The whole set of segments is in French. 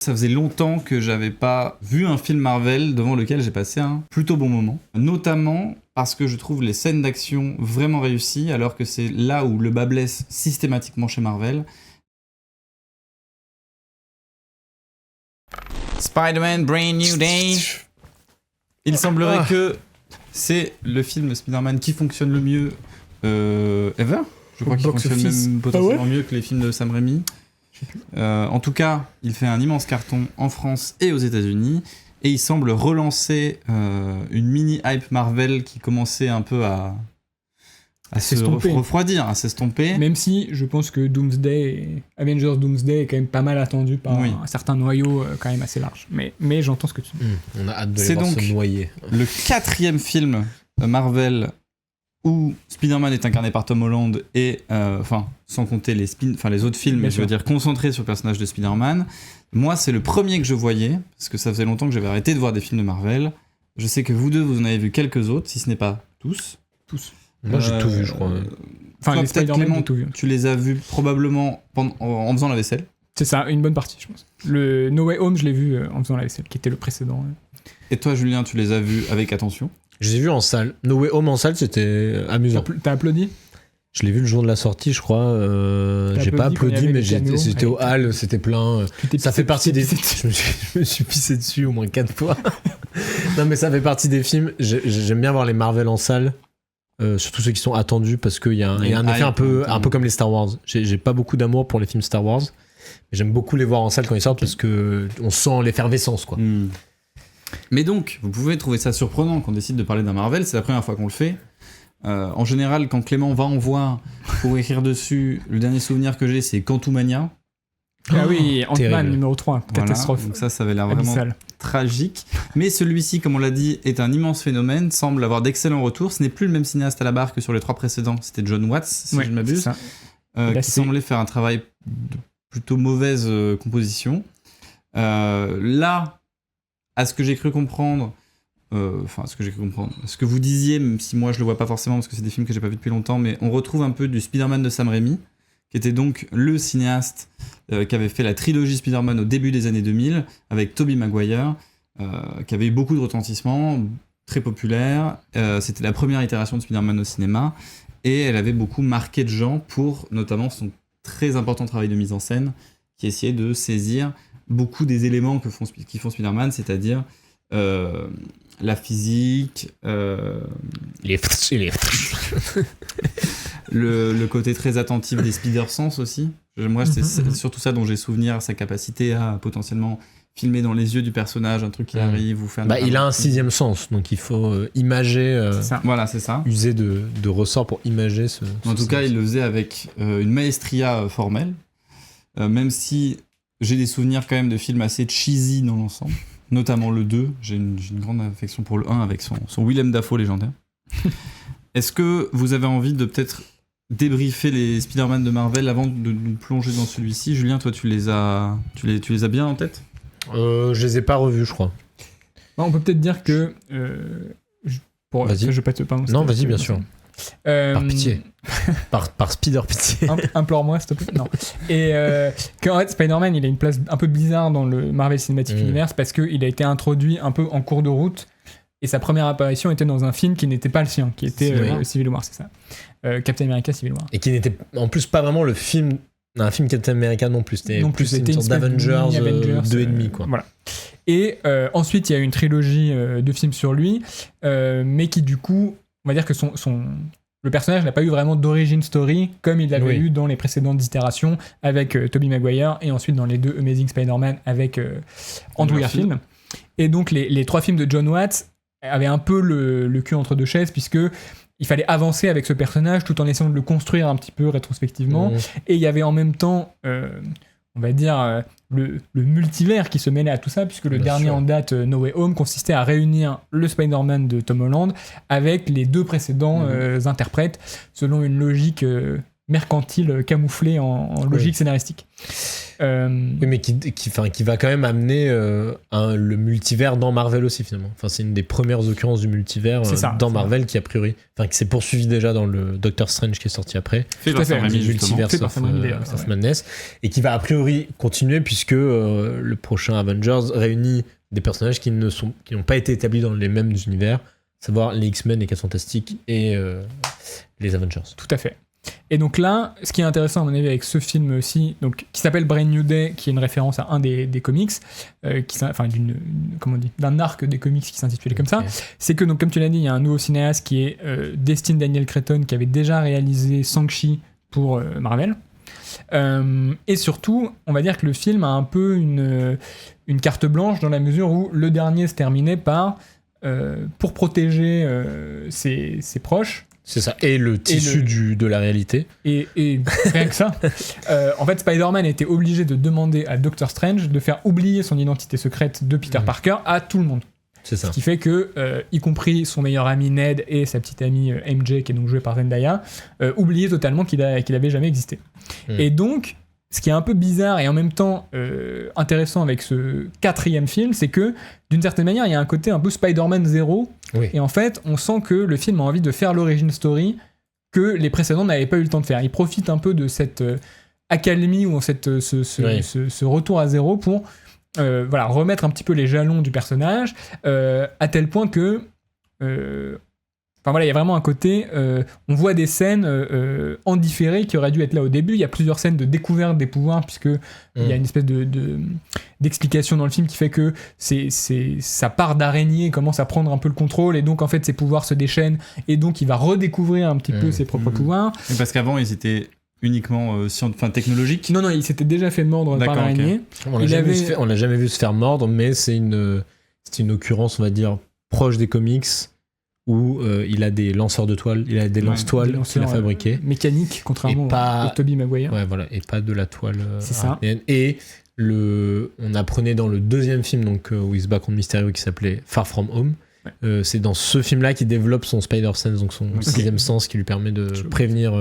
Ça faisait longtemps que j'avais pas vu un film Marvel devant lequel j'ai passé un plutôt bon moment. Notamment parce que je trouve les scènes d'action vraiment réussies, alors que c'est là où le bas blesse systématiquement chez Marvel. Spider-Man Brand New Day. Il semblerait que c'est le film Spider-Man qui fonctionne le mieux ever. Je crois qu'il fonctionne même potentiellement mieux que les films de Sam Raimi. En tout cas, il fait un immense carton en France et aux États-Unis, et il semble relancer une mini hype Marvel qui commençait un peu à se refroidir, à s'estomper. Même si je pense que Avengers Doomsday est quand même pas mal attendu par un certain noyau quand même assez large. Mais j'entends ce que tu dis. On a hâte de les voir se noyer. Le 4e film Marvel où Spider-Man est incarné par Tom Holland et sans compter les autres films, je veux dire concentrés sur le personnage de Spider-Man. Moi, c'est le premier que je voyais, parce que ça faisait longtemps que j'avais arrêté de voir des films de Marvel. Je sais que vous deux, vous en avez vu quelques autres, si ce n'est pas tous. Moi, j'ai tout vu, je crois. Enfin, toi, les Spider-Man, j'ai tout vu. Tu les as vus probablement en faisant la vaisselle. C'est ça, une bonne partie, je pense. Le No Way Home, je l'ai vu en faisant la vaisselle, qui était le précédent. Et toi, Julien, tu les as vus avec attention? Je les ai vus en salle. No Way Home en salle, c'était amusant. T'as applaudi? Je l'ai vu le jour de la sortie, je crois. J'ai pas applaudi, mais c'était au hall, c'était plein. Ça fait partie des. Je me suis pissé dessus au moins 4 fois. Non, mais ça fait partie des films. J'aime bien voir les Marvel en salle. Surtout ceux qui sont attendus, parce qu'il y a un effet un peu comme les Star Wars. J'ai pas beaucoup d'amour pour les films Star Wars, mais j'aime beaucoup les voir en salle quand ils sortent, parce qu'on sent l'effervescence, quoi. Mais donc, vous pouvez trouver ça surprenant qu'on décide de parler d'un Marvel, c'est la première fois qu'on le fait. En général, quand Clément va en voir pour écrire dessus, le dernier souvenir que j'ai, c'est Quantumania. Ah oui, Ant-Man numéro 3, catastrophe. Voilà, donc ça avait l'air vraiment tragique. Mais celui-ci, comme on l'a dit, est un immense phénomène, semble avoir d'excellents retours. Ce n'est plus le même cinéaste à la barre que sur les 3 précédents, c'était John Watts, si je ne m'abuse, qui semblait faire un travail de plutôt mauvaise composition. Là, à ce que j'ai cru comprendre, ce que vous disiez, même si moi je le vois pas forcément parce que c'est des films que j'ai pas vus depuis longtemps, mais on retrouve un peu du Spider-Man de Sam Raimi, qui était donc le cinéaste qui avait fait la trilogie Spider-Man au début des années 2000 avec Tobey Maguire, qui avait eu beaucoup de retentissement, très populaire. C'était la première itération de Spider-Man au cinéma, et elle avait beaucoup marqué de gens pour notamment son très important travail de mise en scène, qui essayait de saisir beaucoup des éléments qui font Spider-Man, c'est-à-dire la physique, le côté très attentif des Spider-Sense aussi. Moi, c'est surtout ça dont j'ai souvenir, sa capacité à potentiellement filmer dans les yeux du personnage un truc qui arrive ou faire. Il a un 6e sens, donc il faut imager. Voilà, c'est ça. User de ressorts pour imager ce. En tout cas, il le faisait avec une maestria formelle, même si j'ai des souvenirs quand même de films assez cheesy dans l'ensemble, notamment le 2. J'ai une grande affection pour le 1 avec son Willem Dafoe légendaire. Est-ce que vous avez envie de peut-être débriefer les Spider-Man de Marvel avant de nous plonger dans celui-ci? Julien, toi, tu les as bien en tête? Je les ai pas revus, je crois. On peut peut-être dire que... vas-y. Je vais pas te... Non, vas-y, bien sûr. Par pitié. par Spider pitié. Implore-moi, s'il te plaît. Non. Et qu'en fait, Spider-Man, il a une place un peu bizarre dans le Marvel Cinematic Universe, parce qu'il a été introduit un peu en cours de route, et sa première apparition était dans un film qui n'était pas le sien, qui était Civil War, c'est ça. Captain America Civil War. Et qui n'était en plus pas vraiment un film Captain America non plus. C'était une sorte d'Avengers 2,5 quoi. Voilà. Et ensuite, il y a eu une trilogie de films sur lui, mais qui du coup, on va dire que le personnage n'a pas eu vraiment d'origin story comme il l'avait eu dans les précédentes itérations avec Tobey Maguire, et ensuite dans les 2 Amazing Spider-Man avec Andrew Garfield. Et donc les 3 films de John Watts avaient un peu le cul entre 2 chaises, puisque il fallait avancer avec ce personnage tout en essayant de le construire un petit peu rétrospectivement. Et il y avait en même temps, on va dire, le multivers qui se mêlait à tout ça, puisque le dernier en date, No Way Home, consistait à réunir le Spider-Man de Tom Holland avec les 2 précédents interprètes, selon une logique mercantile camouflé en logique scénaristique. Oui, mais qui va quand même amener le multivers dans Marvel aussi, finalement. Enfin, c'est une des premières occurrences du multivers dans Marvel qui, a priori, qui s'est poursuivi déjà dans le Doctor Strange qui est sorti après. Fait par Sam Raimi, Multivers of Madness. Et qui va, a priori, continuer puisque le prochain Avengers réunit des personnages qui n'ont pas été établis dans les mêmes univers, à savoir les X-Men, les 4 Fantastiques et les Avengers. Tout à fait. Et donc là, ce qui est intéressant à mon avis avec ce film aussi, donc, qui s'appelle Brand New Day, qui est une référence à un des comics, d'un arc des comics qui s'intitulait comme ça, c'est que, donc, comme tu l'as dit, il y a un nouveau cinéaste qui est Destin Daniel Cretton, qui avait déjà réalisé Shang-Chi pour Marvel. Et surtout, on va dire que le film a un peu une carte blanche dans la mesure où le dernier se terminait par, pour protéger ses proches. C'est ça, et le tissu de la réalité. Et rien que ça. En fait, Spider-Man était obligé de demander à Doctor Strange de faire oublier son identité secrète de Peter Parker à tout le monde. C'est ça. Ce qui fait que, y compris son meilleur ami Ned et sa petite amie MJ, qui est donc jouée par Zendaya, oubliaient totalement qu'il avait jamais existé. Et donc, ce qui est un peu bizarre et en même temps intéressant avec ce 4e film, c'est que, d'une certaine manière, il y a un côté un peu Spider-Man 0. Oui. Et en fait, on sent que le film a envie de faire l'origin story que les précédents n'avaient pas eu le temps de faire. Il profite un peu de cette accalmie ou ce retour à zéro pour remettre un petit peu les jalons du personnage, à tel point que... il y a vraiment un côté, on voit des scènes en différé qui auraient dû être là au début. Il y a plusieurs scènes de découverte des pouvoirs, puisque il y a une espèce d'explication dans le film qui fait que sa part d'araignée commence à prendre un peu le contrôle, et donc en fait ses pouvoirs se déchaînent, et donc il va redécouvrir un petit peu ses propres pouvoirs. Mais parce qu'avant ils étaient uniquement technologiques. Non, il s'était déjà fait mordre par l'araignée. Okay. On l'a jamais vu se faire mordre, mais c'est une occurrence, on va dire, proche des comics, où il a des lanceurs de toile, il a des lance-toiles qu'il a fabriqués. Mécaniques, contrairement à Tobey Maguire. Ouais, voilà, et pas de la toile. C'est ça. Et on apprenait dans le 2e film, donc, où il se bat contre Mysterio, qui s'appelait Far From Home. Ouais. C'est dans ce film-là qu'il développe son Spider-Sense, donc son 6e sens, qui lui permet de prévenir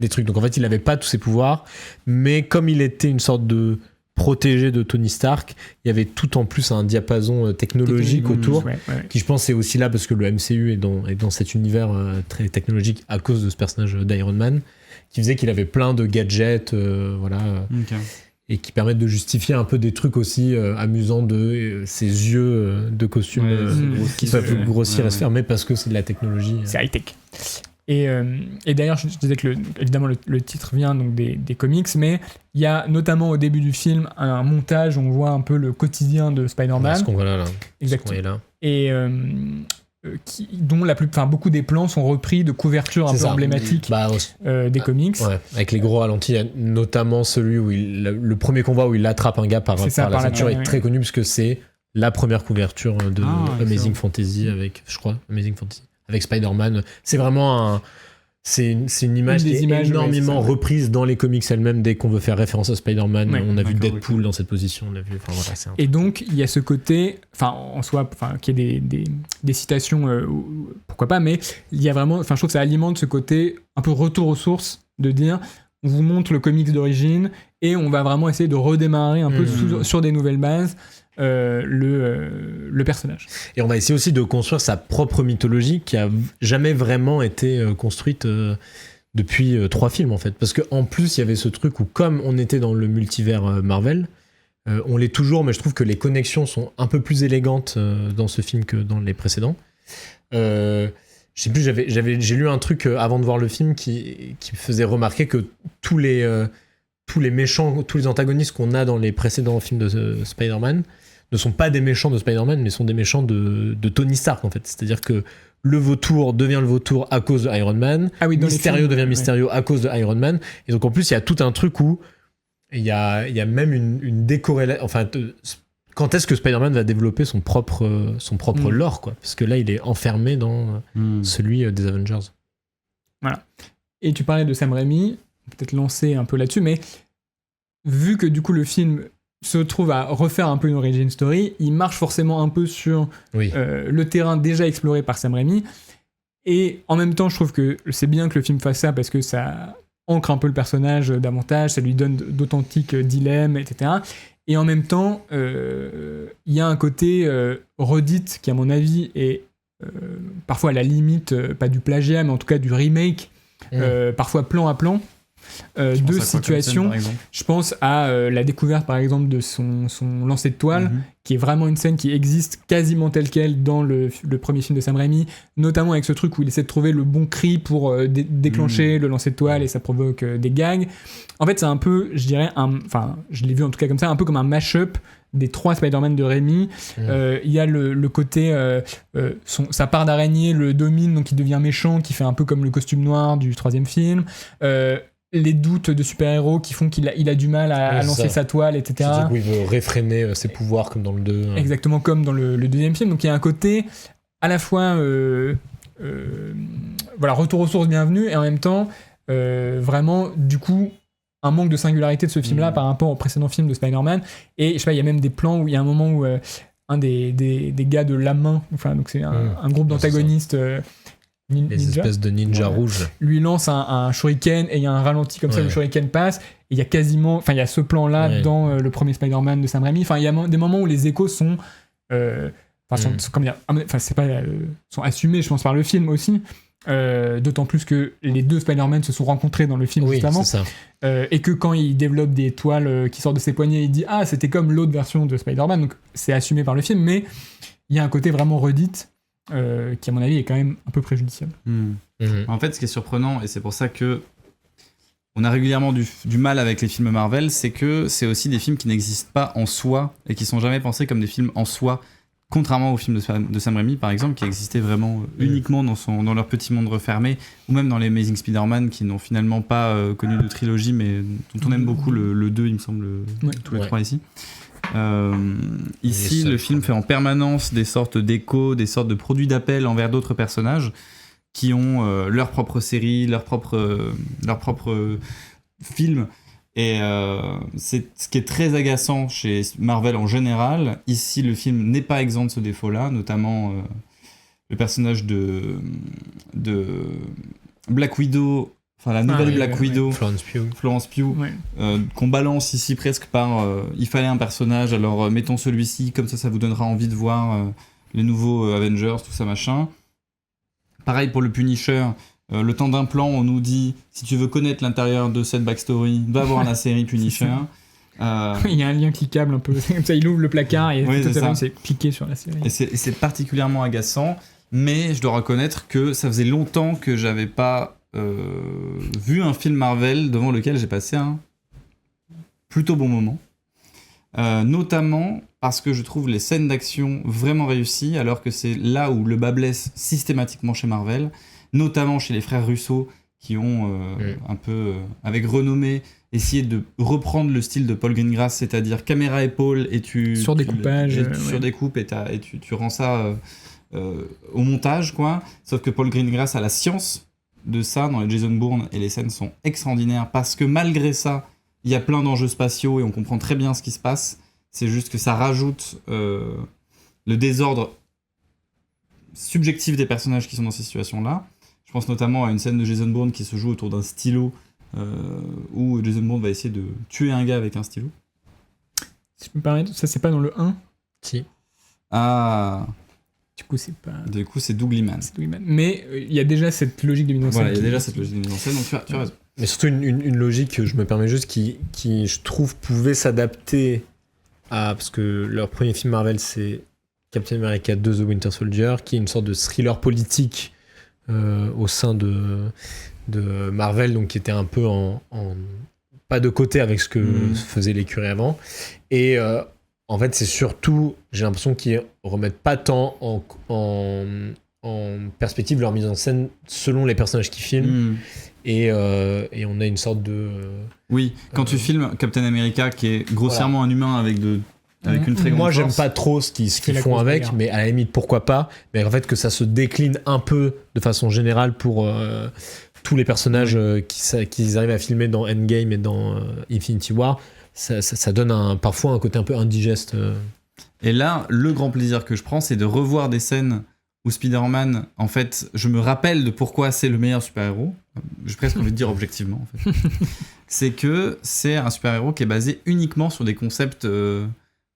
des trucs. Donc en fait, il n'avait pas tous ses pouvoirs, mais comme il était une sorte de protégé de Tony Stark, il y avait tout en plus un diapason technologique autour, qui je pense est aussi là parce que le MCU est dans cet univers très technologique à cause de ce personnage d'Iron Man, qui faisait qu'il avait plein de gadgets, et qui permettent de justifier un peu des trucs aussi amusants de ses yeux de costume qui peuvent grossir et se fermer parce que c'est de la technologie. C'est high-tech. Et d'ailleurs, je disais que évidemment le titre vient donc des comics, mais il y a notamment au début du film un montage où on voit un peu le quotidien de Spider-Man. Ce qu'on voit là. Exactement. Là. Et dont beaucoup des plans sont repris de couvertures un peu emblématiques des comics. Ouais, avec les gros ralentis, il y a notamment celui où le premier qu'on voit où il attrape un gars par la ceinture est très connu puisque c'est la première couverture de Amazing Fantasy avec Spider-Man. C'est vraiment c'est une image qui est énormément reprise dans les comics elles-mêmes dès qu'on veut faire référence à Spider-Man. On a vu Deadpool dans cette position. Et donc, il y a ce côté, en soi, qu'il y ait des citations, pourquoi pas, mais il y a vraiment, je trouve que ça alimente ce côté un peu retour aux sources, de dire, on vous montre le comics d'origine et on va vraiment essayer de redémarrer un peu sur des nouvelles bases. Le personnage. Et on va essayer aussi de construire sa propre mythologie qui a jamais vraiment été construite depuis 3 films en fait. Parce qu'en plus il y avait ce truc où comme on était dans le multivers Marvel, on l'est toujours, mais je trouve que les connexions sont un peu plus élégantes dans ce film que dans les précédents. Je sais plus, j'ai lu un truc avant de voir le film qui me faisait remarquer que tous les méchants, tous les antagonistes qu'on a dans les précédents films de Spider-Man ne sont pas des méchants de Spider-Man, mais sont des méchants de Tony Stark, en fait. C'est-à-dire que le vautour devient le vautour à cause de Iron Man, Mysterio devient Mysterio à cause de Iron Man, et donc en plus, il y a tout un truc où il y a même une décorrélation... Enfin, quand est-ce que Spider-Man va développer son propre lore, quoi ? Parce que là, il est enfermé dans celui des Avengers. Voilà. Et tu parlais de Sam Raimi, peut-être lancer un peu là-dessus, mais vu que du coup le film se trouve à refaire un peu une origin story, il marche forcément un peu sur le terrain déjà exploré par Sam Raimi, et en même temps je trouve que c'est bien que le film fasse ça parce que ça ancre un peu le personnage davantage, ça lui donne d'authentiques dilemmes, etc. Et en même temps, il y a un côté redite qui, à mon avis, est parfois à la limite, pas du plagiat, mais en tout cas du remake, parfois plan à plan, de situations. Je pense à la découverte, par exemple, de son lancer de toile, qui est vraiment une scène qui existe quasiment telle quelle dans le premier film de Sam Raimi, notamment avec ce truc où il essaie de trouver le bon cri pour déclencher le lancer de toile et ça provoque des gags. En fait, c'est un peu, je dirais, enfin, je l'ai vu en tout cas comme ça, un peu comme un mash-up des 3 Spider-Man de Raimi. Il y a le côté sa part d'araignée le domine, donc il devient méchant, qui fait un peu comme le costume noir du 3e film. Les doutes de super-héros qui font qu'il a du mal à lancer sa toile, etc. C'est-à-dire qu'il veut réfréner ses pouvoirs comme dans le 2. Exactement comme dans le 2e film. Donc il y a un côté à la fois retour aux sources bienvenue et en même temps vraiment du coup un manque de singularité de ce film-là par rapport au précédent film de Spider-Man. Et je sais pas, il y a même des plans où il y a un moment où un des gars de la main, enfin donc c'est un groupe d'antagonistes les espèces de ninjas rouges lui lance un shuriken et il y a un ralenti comme ça, le shuriken passe et il y a quasiment, enfin il y a ce plan là dans le premier Spider-Man de Sam Raimi, enfin il y a des moments où les échos sont sont assumés, je pense, par le film aussi, d'autant plus que les 2 Spider-Man se sont rencontrés dans le film justement, et que quand il développe des toiles qui sortent de ses poignets, il dit c'était comme l'autre version de Spider-Man, donc c'est assumé par le film, mais il y a un côté vraiment redite qui à mon avis est quand même un peu préjudiciable. En fait, ce qui est surprenant, et c'est pour ça que on a régulièrement du mal avec les films Marvel, c'est que c'est aussi des films qui n'existent pas en soi et qui sont jamais pensés comme des films en soi, contrairement aux films de Sam Raimi par exemple, qui existaient vraiment uniquement dans leur petit monde refermé, ou même dans les Amazing Spider-Man qui n'ont finalement pas connu de trilogie, mais dont on aime beaucoup le 2, il me semble, tous les 3 ici. Ici, le film fait en permanence des sortes d'échos, des sortes de produits d'appel envers d'autres personnages qui ont leur propre série, leur propre film. Et c'est ce qui est très agaçant chez Marvel en général. Ici, le film n'est pas exempt de ce défaut-là, notamment le personnage de Black Widow. Enfin, la nouvelle Black Widow, Florence Pugh, qu'on balance ici presque par il fallait un personnage, alors mettons celui-ci, comme ça vous donnera envie de voir les nouveaux Avengers, tout ça machin. Pareil pour le Punisher, le temps d'un plan, on nous dit si tu veux connaître l'intérieur de cette backstory, va voir la série Punisher. Il y a un lien cliquable un peu, comme ça il ouvre le placard et totalement c'est cliqué sur la série. Et c'est particulièrement agaçant, mais je dois reconnaître que ça faisait longtemps que j'avais pas vu un film Marvel devant lequel j'ai passé un plutôt bon moment, notamment parce que je trouve les scènes d'action vraiment réussies, alors que c'est là où le bas blesse systématiquement chez Marvel, notamment chez les frères Russo qui ont un peu avec renommée essayé de reprendre le style de Paul Greengrass, c'est-à-dire caméra épaule et surdécoupage, surdécoupes et tu rends ça au montage quoi. Sauf que Paul Greengrass a la science de ça dans les Jason Bourne et les scènes sont extraordinaires parce que malgré ça il y a plein d'enjeux spatiaux et on comprend très bien ce qui se passe, c'est juste que ça rajoute le désordre subjectif des personnages qui sont dans ces situations là. Je pense notamment à une scène de Jason Bourne qui se joue autour d'un stylo où Jason Bourne va essayer de tuer un gars avec un stylo. Si je me permets, ça c'est pas dans le 1 ? Si. Du coup, c'est Doug Liman. Mais il y a déjà cette logique de mise en scène. Voilà, il y a déjà cette logique de mise en scène, donc tu as raison. Mais surtout une logique, je me permets juste, qui je trouve pouvait s'adapter à... Parce que leur premier film Marvel, c'est Captain America 2 The Winter Soldier, qui est une sorte de thriller politique au sein de Marvel, donc qui était un peu en pas de côté avec ce que faisait l'écurie avant. Et... en fait, c'est surtout, j'ai l'impression qu'ils remettent pas tant en perspective leur mise en scène selon les personnages qu'ils filment. Et on a une sorte de... Oui, quand tu filmes Captain America, qui est grossièrement un humain avec une très grande Moi, force. j'aime pas trop ce qu'ils font avec, mais à la limite, pourquoi pas. Mais en fait, que ça se décline un peu de façon générale pour tous les personnages qu'ils arrivent à filmer dans Endgame et dans Infinity War. Ça donne parfois un côté un peu indigeste. Et là, le grand plaisir que je prends, c'est de revoir des scènes où Spider-Man, en fait, je me rappelle de pourquoi c'est le meilleur super-héros. J'ai presque envie de dire objectivement, en fait. C'est que c'est un super-héros qui est basé uniquement sur des concepts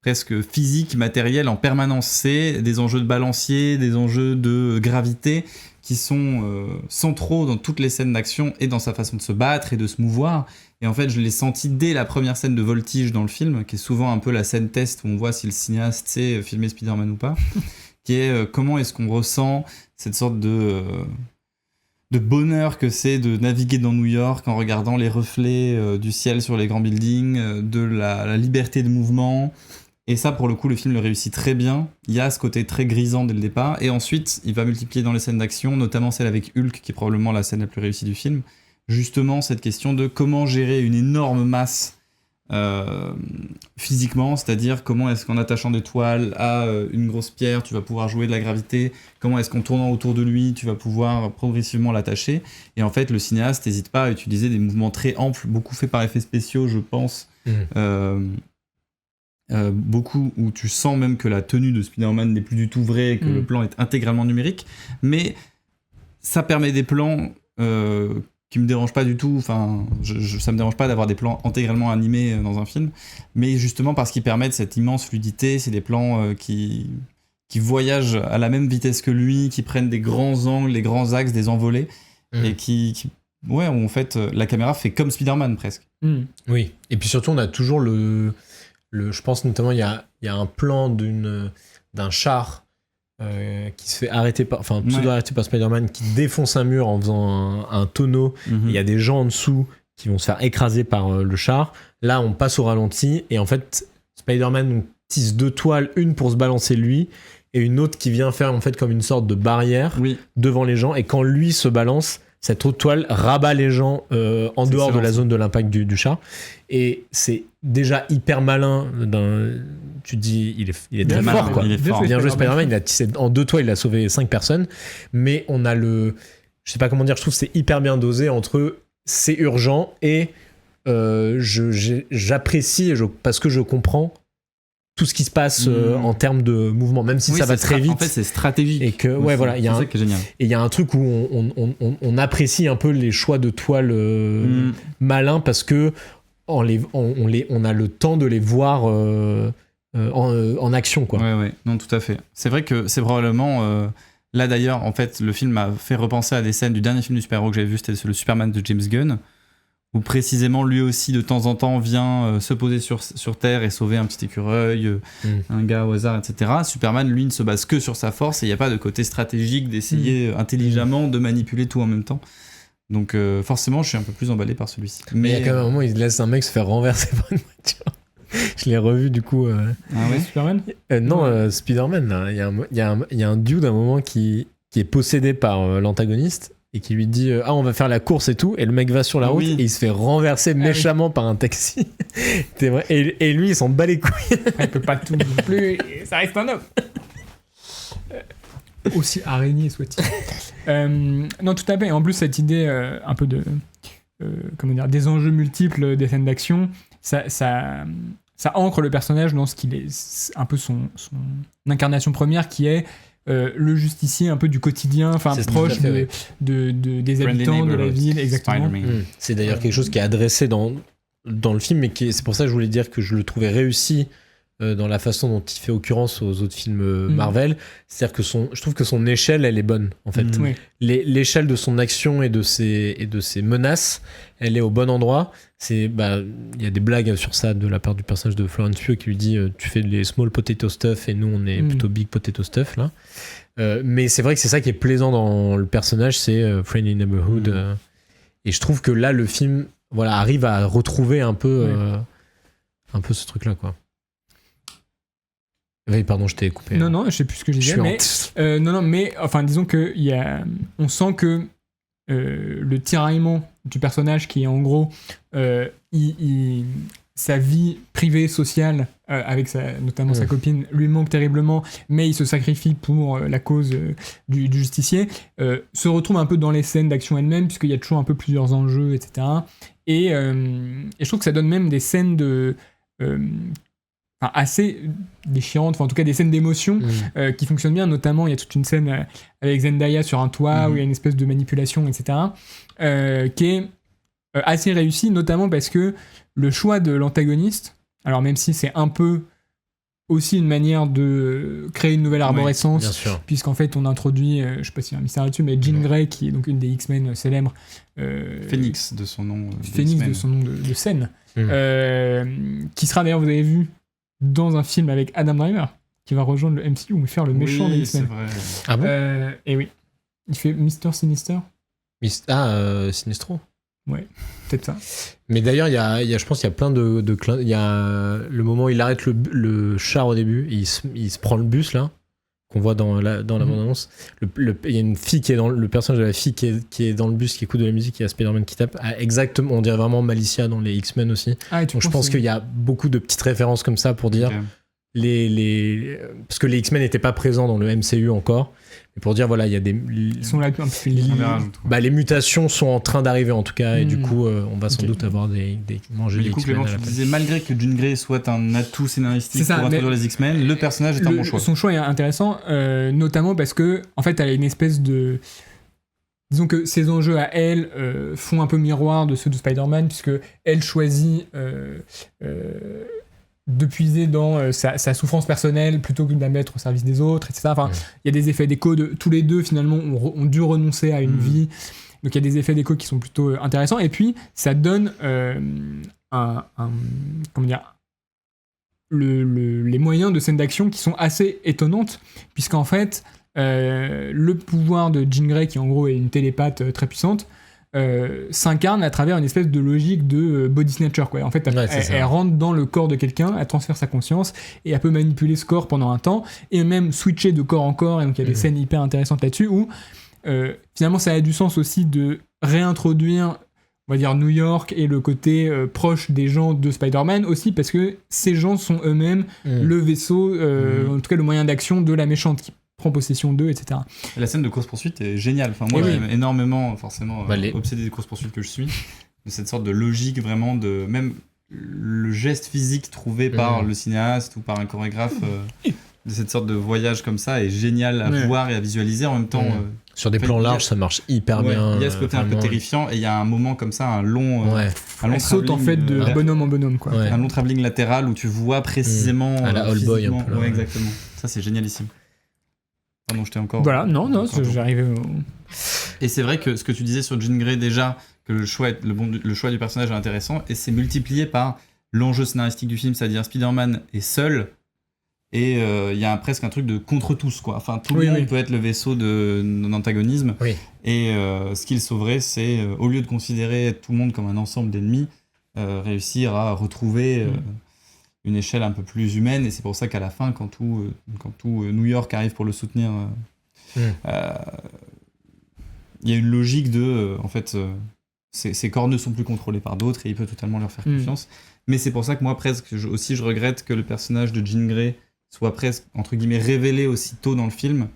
presque physiques, matériels en permanence. C'est des enjeux de balancier, des enjeux de gravité qui sont centraux dans toutes les scènes d'action et dans sa façon de se battre et de se mouvoir. Et en fait, je l'ai senti dès la première scène de voltige dans le film, qui est souvent un peu la scène test où on voit si le cinéaste sait filmer Spider-Man ou pas, qui est comment est-ce qu'on ressent cette sorte de bonheur que c'est de naviguer dans New York en regardant les reflets du ciel sur les grands buildings, de la liberté de mouvement. Et ça, pour le coup, le film le réussit très bien. Il y a ce côté très grisant dès le départ. Et ensuite, il va multiplier dans les scènes d'action, notamment celle avec Hulk, qui est probablement la scène la plus réussie du film. Justement, cette question de comment gérer une énorme masse physiquement, c'est-à-dire comment est-ce qu'en attachant des toiles à une grosse pierre, tu vas pouvoir jouer de la gravité, comment est-ce qu'en tournant autour de lui, tu vas pouvoir progressivement l'attacher. Et en fait, le cinéaste n'hésite pas à utiliser des mouvements très amples, beaucoup faits par effets spéciaux, je pense. Beaucoup où tu sens même que la tenue de Spider-Man n'est plus du tout vraie, que le plan est intégralement numérique, mais ça permet des plans qui me dérangent pas du tout, enfin, ça me dérange pas d'avoir des plans intégralement animés dans un film, mais justement parce qu'ils permettent cette immense fluidité, c'est des plans qui voyagent à la même vitesse que lui, qui prennent des grands angles, des grands axes, des envolées, et où en fait la caméra fait comme Spider-Man presque. Oui, et puis surtout on a toujours je pense notamment il y a un plan d'un char qui se fait arrêter pseudo-arrêter par Spider-Man, qui défonce un mur en faisant un tonneau. Il y a des gens en dessous qui vont se faire écraser par le char. Là, on passe au ralenti et en fait, Spider-Man tisse 2 toiles, une pour se balancer lui et une autre qui vient faire en fait comme une sorte de barrière devant les gens. Et quand lui se balance, cette autre toile rabat les gens en dehors de la zone de l'impact du char. Et c'est déjà hyper malin. Tu te dis, il est très fort, quoi. Il est fort. Bien joué Spider-Man, il a tissé en 2 toiles, il a sauvé 5 personnes. Mais on a je sais pas comment dire, je trouve que c'est hyper bien dosé entre c'est urgent et j'apprécie parce que je comprends tout ce qui se passe en termes de mouvement, même si ça va très vite. En fait, c'est stratégique. Et que, voilà, il y a ça qui est génial. Et il y a un truc où on apprécie un peu les choix de toiles malins parce que on a le temps de les voir en action, quoi. Ouais, non, tout à fait. C'est vrai que c'est probablement... là, d'ailleurs, en fait, le film m'a fait repenser à des scènes du dernier film du super-héros que j'avais vu, c'était le Superman de James Gunn, où précisément lui aussi de temps en temps vient se poser sur Terre et sauver un petit écureuil, un gars au hasard, etc. Superman, lui, ne se base que sur sa force et il n'y a pas de côté stratégique d'essayer intelligemment de manipuler tout en même temps. Donc forcément, je suis un peu plus emballé par celui-ci. Mais il y a quand même un moment, il laisse un mec se faire renverser par une voiture. Je l'ai revu du coup. Ah ouais, Superman Non, Spider-Man. Là. Il y a un dude à un moment qui est possédé par l'antagoniste et qui lui dit on va faire la course et tout, et le mec va sur la route et il se fait renverser méchamment par un taxi. Et lui il s'en bat les couilles. Il peut pas tout non plus, ça reste un homme. Aussi araignée soit-il. Non, tout à fait. En plus, cette idée un peu de des enjeux multiples des scènes d'action, ça ancre le personnage dans ce qu'il est, un peu son incarnation première, qui est le justicier un peu du quotidien, enfin proche des habitants de la ville, exactement. C'est d'ailleurs quelque chose qui est adressé dans le film, mais c'est pour ça que je voulais dire que je le trouvais réussi dans la façon dont il fait occurrence aux autres films Marvel. C'est-à-dire que je trouve que son échelle, elle est bonne, en fait. L'échelle de son action et de ses menaces, elle est au bon endroit. Il y a des blagues sur ça de la part du personnage de Florence Pugh qui lui dit tu fais les small potato stuff et nous on est plutôt big potato stuff là. Mais c'est vrai que c'est ça qui est plaisant dans le personnage, c'est Friendly Neighborhood. Et je trouve que là le film arrive à retrouver un peu ce truc là, quoi. Oui, pardon, je t'ai coupé. Non, je sais plus ce que je disais. Mais enfin, disons que on sent que le tiraillement du personnage, qui est en gros sa vie privée, sociale, avec notamment sa copine, lui manque terriblement, mais il se sacrifie pour la cause du justicier, se retrouve un peu dans les scènes d'action elles-mêmes, puisqu'il y a toujours un peu plusieurs enjeux, etc. Et je trouve que ça donne même des scènes assez déchirantes, en tout cas des scènes d'émotion qui fonctionnent bien. Notamment, il y a toute une scène avec Zendaya sur un toit où il y a une espèce de manipulation, etc., qui est assez réussie, notamment parce que le choix de l'antagoniste, alors même si c'est un peu aussi une manière de créer une nouvelle arborescence, puisqu'en fait on introduit, je sais pas s'il y a un mystère là-dessus, mais Jean Grey, qui est donc une des X-Men célèbres, Phoenix de son nom de son nom de scène, qui sera d'ailleurs, vous avez vu, dans un film avec Adam Driver, qui va rejoindre le MCU ou faire le méchant des X-Men. Ah bon et oui, il fait Mr. Sinister. Sinistro. Ouais, peut-être ça. Mais d'ailleurs, je pense qu'il y a plein de il y a le moment où il arrête le char au début, il se prend le bus là, qu'on voit dans la bande-annonce. Il y a une fille qui est le personnage de la fille qui est dans le bus, qui écoute de la musique, il y a Spider-Man qui tape. Exactement, on dirait vraiment Malicia dans les X-Men aussi. Donc je pense qu'il y a beaucoup de petites références comme ça pour dire parce que les X-Men n'étaient pas présents dans le MCU encore. Et pour dire, voilà, il y a des... Ils sont là un peu les mutations sont en train d'arriver, en tout cas, et du coup, on va sans doute avoir manger des X-Men. Clément, tu disais, malgré que Jean Grey soit un atout scénaristique pour introduire les X-Men, le personnage est un bon choix. Son choix est intéressant, notamment parce que, en fait, elle a une espèce de... Disons que ses enjeux à elle font un peu miroir de ceux de Spider-Man, puisque elle choisit... de puiser dans sa souffrance personnelle plutôt que de la mettre au service des autres, etc. Enfin, il y a des effets d'écho tous les deux, finalement, ont dû renoncer à une vie. Donc, il y a des effets d'écho qui sont plutôt intéressants. Et puis, ça donne comment dire, les moyens de scènes d'action qui sont assez étonnantes, puisqu'en fait, le pouvoir de Jean Grey, qui en gros est une télépathe très puissante, s'incarne à travers une espèce de logique de body snatcher, quoi. En fait, elle rentre dans le corps de quelqu'un, elle transfère sa conscience et elle peut manipuler ce corps pendant un temps et même switcher de corps en corps. Et donc il y a des scènes hyper intéressantes là-dessus où finalement ça a du sens aussi de réintroduire, on va dire, New York et le côté proche des gens de Spider-Man aussi, parce que ces gens sont eux-mêmes le vaisseau, en tout cas le moyen d'action de la méchante qui prend possession d'eux, etc. La scène de course-poursuite est géniale. Enfin, moi, j'aime énormément, forcément, obsédé des courses-poursuites que je suis, de cette sorte de logique vraiment de... Même le geste physique trouvé par le cinéaste ou par un chorégraphe, de cette sorte de voyage comme ça est génial à voir et à visualiser en même temps. Sur des plans larges, ça marche hyper bien. Il y a ce côté un peu terrifiant et il y a un moment comme ça, un long saute en fait de bonhomme en bonhomme, quoi. Un long travelling latéral où tu vois précisément à la All Boy un peu. Ouais, exactement. Ça, c'est génialissime. Pardon, je t'ai encore... Voilà, non, j'arrivais au... Et c'est vrai que ce que tu disais sur Jean Grey, déjà, que le choix du personnage est intéressant, et c'est multiplié par l'enjeu scénaristique du film, c'est-à-dire Spider-Man est seul, et il y a presque un truc de contre tous, quoi. Enfin, tout le monde peut être le vaisseau d'un antagonisme, et ce qu'il sauverait, c'est, au lieu de considérer tout le monde comme un ensemble d'ennemis, réussir à retrouver... une échelle un peu plus humaine, et c'est pour ça qu'à la fin, quand tout New York arrive pour le soutenir, il y a une logique de, en fait, ces corps ne sont plus contrôlés par d'autres, et il peut totalement leur faire confiance. Mais c'est pour ça que moi, presque, je regrette que le personnage de Jean Grey soit presque, entre guillemets, révélé aussi tôt dans le film,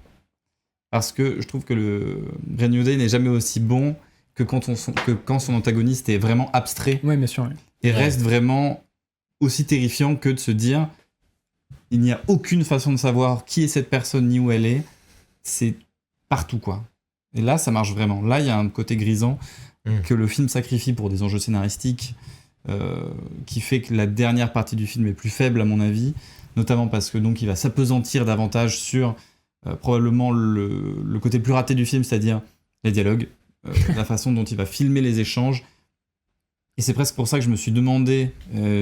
parce que je trouve que le Brand New Day n'est jamais aussi bon que quand son antagoniste est vraiment abstrait, bien sûr, et reste vraiment aussi terrifiant que de se dire il n'y a aucune façon de savoir qui est cette personne ni où elle est, c'est partout, quoi. Et là ça marche vraiment, là il y a un côté grisant que le film sacrifie pour des enjeux scénaristiques, qui fait que la dernière partie du film est plus faible à mon avis, notamment parce que donc il va s'apesantir davantage sur probablement le côté plus raté du film, c'est-à-dire les dialogues, la façon dont il va filmer les échanges. Et c'est presque pour ça que je me suis demandé,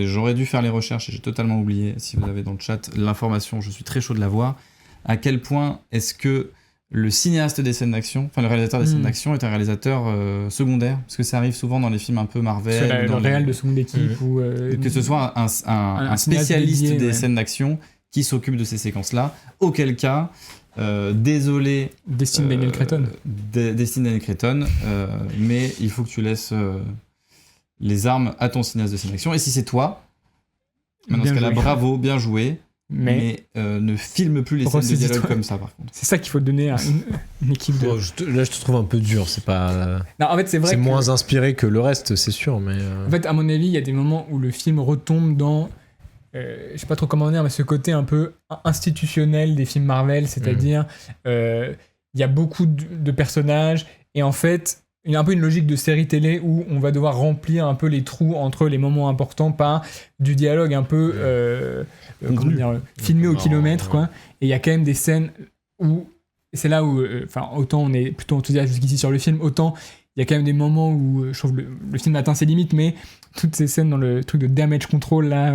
j'aurais dû faire les recherches et j'ai totalement oublié, si vous avez dans le chat l'information, je suis très chaud de la voir, à quel point est-ce que le cinéaste des scènes d'action, enfin le réalisateur des scènes d'action est un réalisateur secondaire, parce que ça arrive souvent dans les films un peu Marvel. Le réal de seconde équipe. Ou, que ce soit un spécialiste des scènes d'action qui s'occupe de ces séquences-là, auquel cas... désolé Destin Daniel Cretton, mais il faut que tu laisses les armes à ton cinéaste de scène d'action, et si c'est toi, dans ce cas-là, bravo, bien joué, mais ne filme plus les scènes de dialogue comme ça, par contre. C'est ça qu'il faut donner à une équipe de... Là je te trouve un peu dur, c'est pas... Non, en fait, c'est vrai c'est moins inspiré que le reste, c'est sûr, mais... En fait, à mon avis, il y a des moments où le film retombe dans je sais pas trop comment dire, mais ce côté un peu institutionnel des films Marvel, c'est-à-dire il y a beaucoup de personnages et en fait il y a un peu une logique de série télé où on va devoir remplir un peu les trous entre les moments importants par du dialogue un peu filmé au kilomètre, quoi. Et il y a quand même des scènes où c'est là où autant on est plutôt enthousiaste jusqu'ici sur le film, autant il y a quand même des moments où je trouve le film atteint ses limites, mais toutes ces scènes dans le truc de damage control là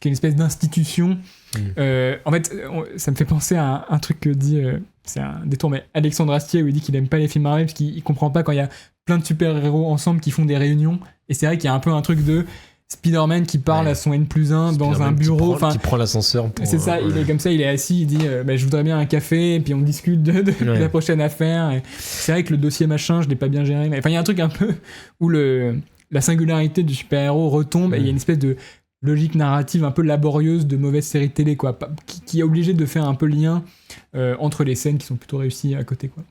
qui est une espèce d'institution. En fait, ça me fait penser à un truc que dit, c'est un détour, mais Alexandre Astier, où il dit qu'il aime pas les films Marvel parce qu'il comprend pas quand il y a plein de super-héros ensemble qui font des réunions. Et c'est vrai qu'il y a un peu un truc de Spider-Man qui parle à son N+1 dans un bureau. Qui prend l'ascenseur. C'est ça, il est comme ça, il est assis, il dit je voudrais bien un café, et puis on discute de la prochaine affaire. Et c'est vrai que le dossier machin, je l'ai pas bien géré. Mais il y a un truc un peu où la singularité du super-héros retombe et il y a une espèce de logique narrative un peu laborieuse de mauvaise série télé, quoi, qui est obligée de faire un peu le lien entre les scènes qui sont plutôt réussies à côté, quoi.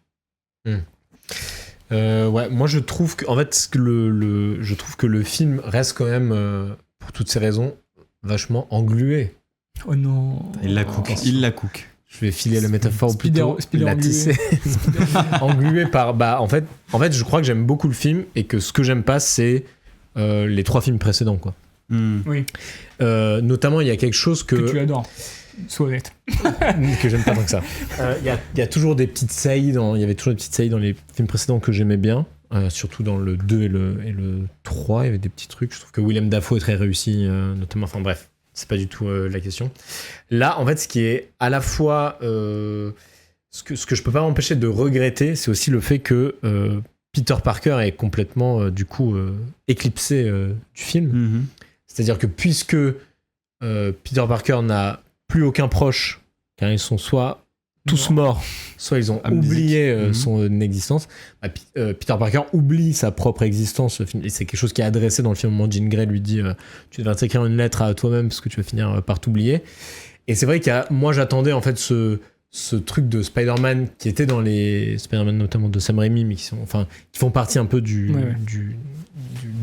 Moi je trouve que en fait je trouve que le film reste quand même pour toutes ces raisons vachement englué. Oh non. Il la cook. Je vais filer la métaphore plutôt la tisser. Englué par en fait je crois que j'aime beaucoup le film et que ce que j'aime pas c'est les 3 films précédents, quoi. Oui. Notamment il y a quelque chose que tu adores. Sois honnête. Que j'aime pas tant que ça. Il y a toujours des petites saillies il y avait toujours des petites saillies dans les films précédents que j'aimais bien, surtout dans le 2 et le 3, il y avait des petits trucs. Je trouve que Willem Dafoe est très réussi, notamment. Enfin bref, c'est pas du tout la question. Là, en fait, ce qui est à la fois ce que je peux pas m'empêcher de regretter, c'est aussi le fait que Peter Parker est complètement du coup éclipsé du film. C'est-à-dire que puisque Peter Parker n'a plus aucun proche, car ils sont soit tous morts, soit ils ont oublié son existence. Peter Parker oublie sa propre existence, et c'est quelque chose qui est adressé dans le film. Au moment où Jean Grey lui dit tu devrais t'écrire une lettre à toi-même parce que tu vas finir par t'oublier. Et c'est vrai que moi j'attendais en fait ce truc de Spider-Man qui était dans les Spider-Man notamment de Sam Raimi, mais qui font partie un peu de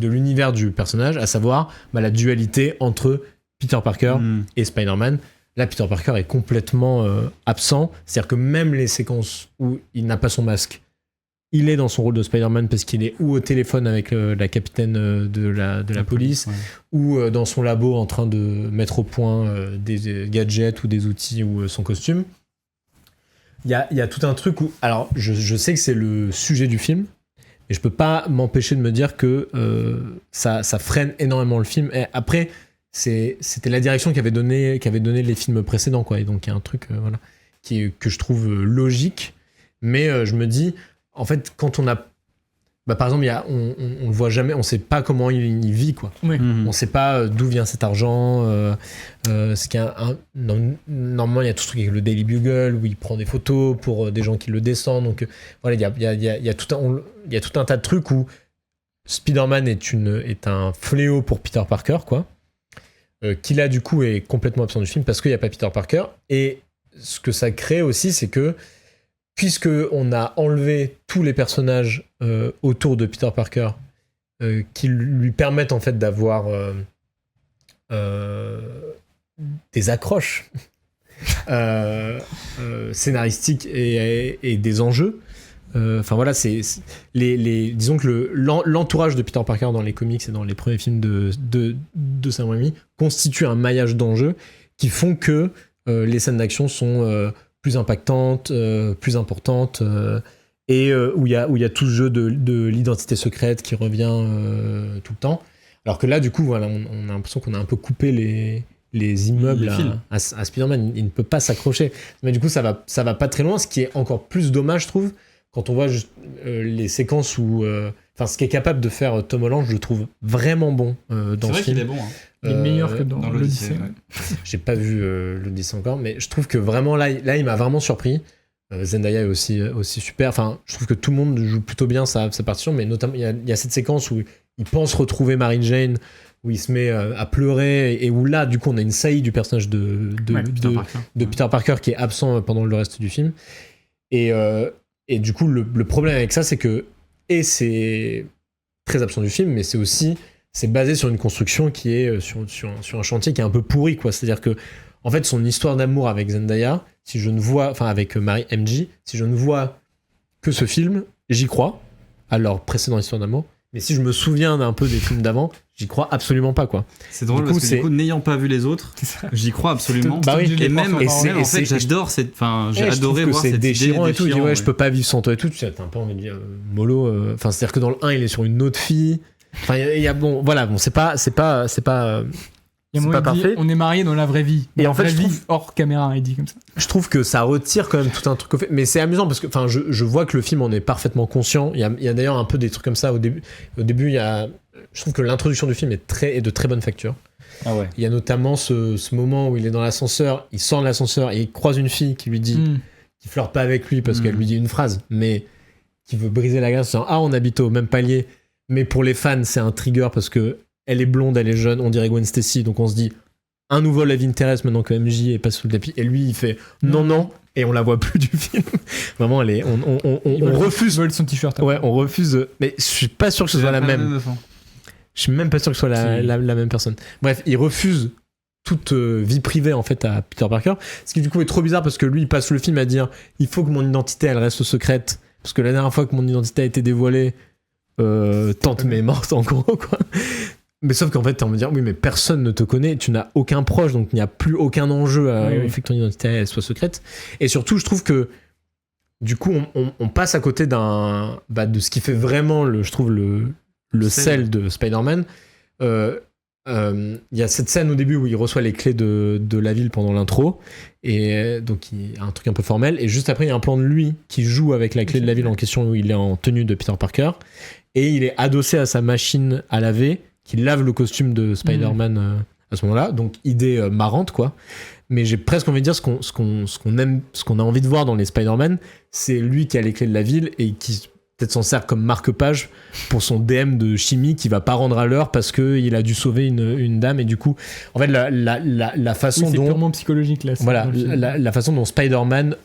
l'univers du personnage, à savoir la dualité entre Peter Parker et Spider-Man. Là, Peter Parker est complètement absent. C'est-à-dire que même les séquences où il n'a pas son masque, il est dans son rôle de Spider-Man parce qu'il est ou au téléphone avec la capitaine de la police, ou dans son labo en train de mettre au point des gadgets ou des outils ou son costume. Il y a tout un truc où... Alors, je sais que c'est le sujet du film, mais je peux pas m'empêcher de me dire que ça freine énormément le film. Et après... C'était la direction qu'avaient donné les films précédents, quoi. Et donc il y a un truc que je trouve logique, mais je me dis en fait quand on a par exemple on le voit jamais, on sait pas comment il vit, quoi. On sait pas d'où vient cet argent, normalement il y a tout ce truc avec le Daily Bugle où il prend des photos pour des gens qui le descendent, donc voilà, il y a tout un tas de trucs où Spider-Man est un fléau pour Peter Parker, quoi. Qui là du coup est complètement absent du film parce qu'il n'y a pas Peter Parker. Et ce que ça crée aussi, c'est que puisque on a enlevé tous les personnages autour de Peter Parker qui lui permettent en fait d'avoir des accroches scénaristiques et des enjeux. Voilà, disons que l'entourage de Peter Parker dans les comics et dans les premiers films de Sam Raimi constitue un maillage d'enjeux qui font que les scènes d'action sont plus impactantes, plus importantes, et où il y a tout ce jeu de l'identité secrète qui revient tout le temps. Alors que là, du coup, voilà, on a l'impression qu'on a un peu coupé les immeubles à Spider-Man. Il ne peut pas s'accrocher. Mais du coup, ça va pas très loin, ce qui est encore plus dommage, je trouve, quand on voit juste les séquences où... ce qu'est capable de faire Tom Holland, je le trouve vraiment bon dans ce film. C'est vrai qu'il est bon. Il est meilleur que dans l'Odyssée. J'ai pas vu l'Odyssée encore, mais je trouve que vraiment, là il m'a vraiment surpris. Zendaya est aussi super. Enfin, je trouve que tout le monde joue plutôt bien sa partition, mais notamment, il y a cette séquence où il pense retrouver Mary Jane, où il se met à pleurer, et où là, du coup, on a une saillie du personnage de Peter Parker qui est absent pendant le reste du film. Et du coup, le problème avec ça, c'est que, et c'est très absent du film, mais c'est aussi c'est basé sur une construction qui est sur un chantier qui est un peu pourri, quoi. C'est-à-dire que, en fait, son histoire d'amour avec Zendaya, avec Marie MJ, si je ne vois que ce film, j'y crois, à leur précédente histoire d'amour. Mais si je me souviens d'un peu des films d'avant, j'y crois absolument pas, quoi. C'est drôle parce que du coup, n'ayant pas vu les autres, j'y crois absolument. Bah oui, et même, en fait, j'adore j'ai adoré voir cette déchirant idée et tout. Il dit, ouais, je peux pas vivre sans toi et tout. Tu as un peu envie de dire, mollo. Enfin, c'est-à-dire que dans le 1, il est sur une autre fille. Enfin, il y a c'est pas parfait. On est mariés dans la vraie vie. Et en fait, hors caméra, il dit comme ça. Je trouve que ça retire quand même tout un truc au fait. Mais c'est amusant parce que, enfin, je vois que le film en est parfaitement conscient. Il y a d'ailleurs un peu des trucs comme ça au début. Au début, je trouve que l'introduction du film est de très bonne facture. Ah ouais. Il y a notamment ce moment où il est dans l'ascenseur, il sort de l'ascenseur et il croise une fille qui lui dit, qui flirte pas avec lui parce qu'elle lui dit une phrase, mais qui veut briser la glace en disant, ah, on habite au même palier. Mais pour les fans, c'est un trigger parce que elle est blonde, elle est jeune, on dirait Gwen Stacy, donc on se dit un nouveau Love Interest maintenant que MJ est pas sous le tapis. Et lui, il fait non, et on la voit plus du film. Vraiment, on refuse. Son t-shirt. Ouais, on refuse. Mais je suis pas sûr que ce soit la même. Je suis même pas sûr que ce soit la même personne. Bref, il refuse toute vie privée en fait à Peter Parker. Ce qui du coup est trop bizarre parce que lui, il passe le film à dire il faut que mon identité elle reste secrète parce que la dernière fois que mon identité a été dévoilée, tante m'est morte en gros quoi. Mais sauf qu'en fait, t'as envie de dire, oui, mais personne ne te connaît, tu n'as aucun proche, donc il n'y a plus aucun enjeu à fait que ton identité elle soit secrète. Et surtout, je trouve que, du coup, on passe à côté de ce qui fait vraiment, je trouve, le sel de Spider-Man. Il y a cette scène au début où il reçoit les clés de la ville pendant l'intro, et donc il y a un truc un peu formel, et juste après, il y a un plan de lui qui joue avec la clé de la ville en question où il est en tenue de Peter Parker, et il est adossé à sa machine à laver, qui lave le costume de Spider-Man à ce moment-là. Donc, idée marrante, quoi. Mais j'ai presque envie de dire ce qu'on aime, ce qu'on a envie de voir dans les Spider-Man, c'est lui qui a les clés de la ville et qui peut-être s'en sert comme marque-page pour son DM de chimie qui va pas rendre à l'heure parce qu'il a dû sauver une dame. Et du coup, en fait, la façon dont... C'est purement psychologique, là. Voilà, la façon dont Spider-Man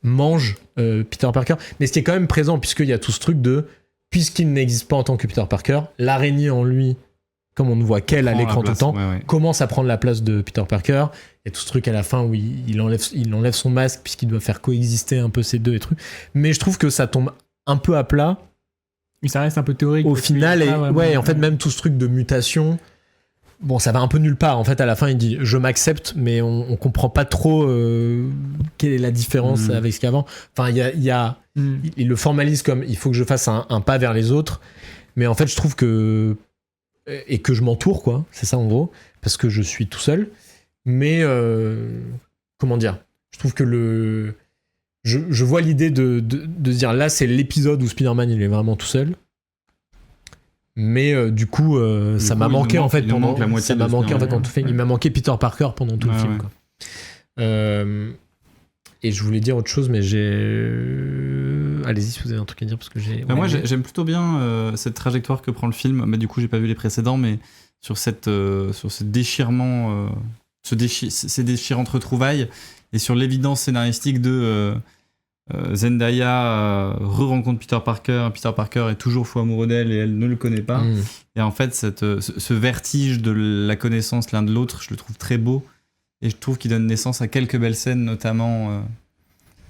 mange Peter Parker. Mais ce qui est quand même présent, puisqu'il y a tout ce truc de... Puisqu'il n'existe pas en tant que Peter Parker, l'araignée en lui, comme on ne voit qu'elle à l'écran tout le temps, commence à prendre la place de Peter Parker. Il y a tout ce truc à la fin où il enlève son masque puisqu'il doit faire coexister un peu ces deux et trucs. Mais je trouve que ça tombe un peu à plat. Mais ça reste un peu théorique. Au final, en fait, même tout ce truc de mutation, bon, ça va un peu nulle part. En fait, à la fin, il dit « je m'accepte », mais on comprend pas trop quelle est la différence avec ce qu'avant. Enfin, il le formalise comme « il faut que je fasse un pas vers les autres », mais en fait, je trouve que... Et que je m'entoure, quoi. C'est ça, en gros. Parce que je suis tout seul. Mais, comment dire ? Je trouve que je vois l'idée de se dire, là, c'est l'épisode où Spider-Man, il est vraiment tout seul. Mais du coup, ça m'a manqué en fait pendant. Ça m'a manqué en fait pendant tout le film. Il m'a manqué Peter Parker pendant tout le film. Quoi. Et je voulais dire autre chose, mais allez-y si vous avez un truc à dire parce que j'ai. Moi, j'aime plutôt bien cette trajectoire que prend le film. Mais du coup, j'ai pas vu les précédents, mais sur ce déchirement, ces déchirantes retrouvailles et sur l'évidence scénaristique de. Zendaya re-rencontre Peter Parker est toujours fou amoureux d'elle et elle ne le connaît pas. Et en fait, ce vertige de la connaissance l'un de l'autre, je le trouve très beau. Et je trouve qu'il donne naissance à quelques belles scènes, notamment